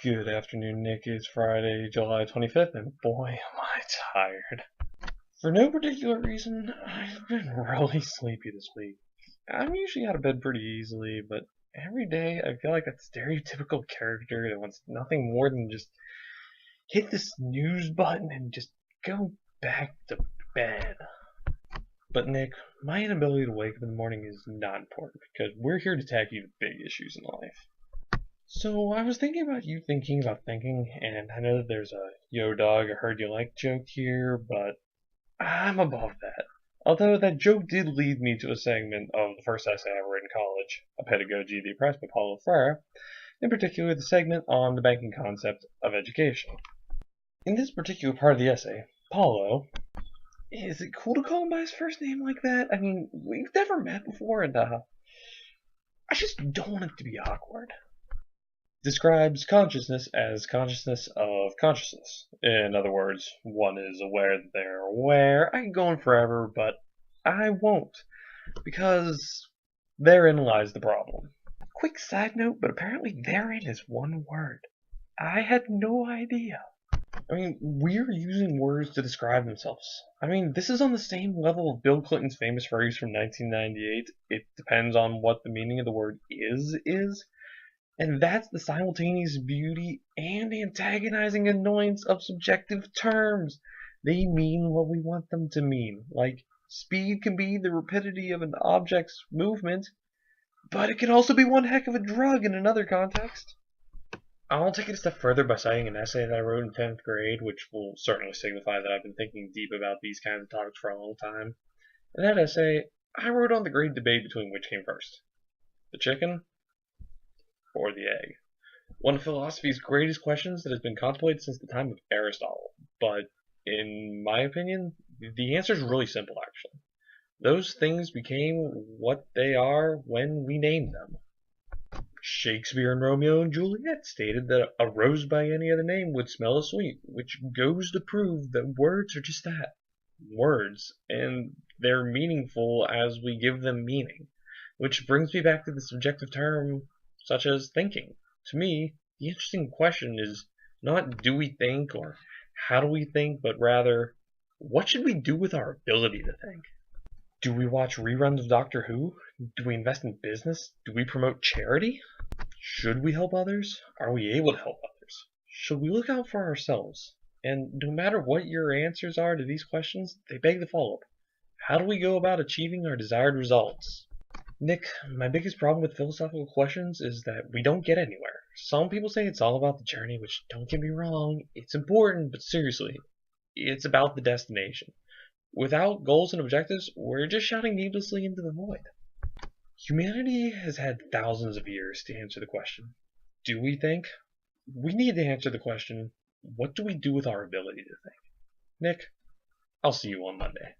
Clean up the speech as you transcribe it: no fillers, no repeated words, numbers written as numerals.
Good afternoon, Nick. It's Friday, July 25th, and boy, am I tired. For no particular reason, I've been really sleepy this week. I'm usually out of bed pretty easily, but every day I feel like that stereotypical character that wants nothing more than just hit the snooze button and just go back to bed. But Nick, my inability to wake up in the morning is not important because we're here to tackle the big issues in life. So I was thinking about you thinking about thinking, and I know that there's a "Yo dog, I heard you like" joke here, but I'm above that. Although that joke did lead me to a segment of the first essay I ever read in college, A Pedagogy of the Oppressed by Paulo Freire, in particular the segment on the banking concept of education. In this particular part of the essay, Paulo, is it cool to call him by his first name like that? I mean, we've never met before, and I just don't want it to be awkward. Describes consciousness as consciousness of consciousness. In other words, one is aware that they're aware. I can go on forever, but I won't, because therein lies the problem. Quick side note, but apparently therein is one word. I had no idea. I mean, we're using words to describe themselves. I mean, this is on the same level of Bill Clinton's famous phrase from 1998, "It depends on what the meaning of the word is." And that's the simultaneous beauty and antagonizing annoyance of subjective terms. They mean what we want them to mean. Like, speed can be the rapidity of an object's movement, but it can also be one heck of a drug in another context. I'll take it a step further by citing an essay that I wrote in 10th grade, which will certainly signify that I've been thinking deep about these kinds of topics for a long time. In that essay, I wrote on the great debate between which came first, the chicken or the egg. One of philosophy's greatest questions that has been contemplated since the time of Aristotle. But in my opinion, the answer is really simple, actually. Those things became what they are when we named them. Shakespeare in Romeo and Juliet stated that a rose by any other name would smell as sweet, which goes to prove that words are just that. Words, and they're meaningful as we give them meaning. Which brings me back to the subjective term such as thinking. To me, the interesting question is not do we think or how do we think, but rather, what should we do with our ability to think? Do we watch reruns of Doctor Who? Do we invest in business? Do we promote charity? Should we help others? Are we able to help others? Should we look out for ourselves? And no matter what your answers are to these questions, they beg the follow-up. How do we go about achieving our desired results? Nick, my biggest problem with philosophical questions is that we don't get anywhere. Some people say it's all about the journey, which, don't get me wrong, it's important, but seriously, it's about the destination. Without goals and objectives, we're just shouting needlessly into the void. Humanity has had thousands of years to answer the question, do we think? We need to answer the question, what do we do with our ability to think? Nick, I'll see you on Monday.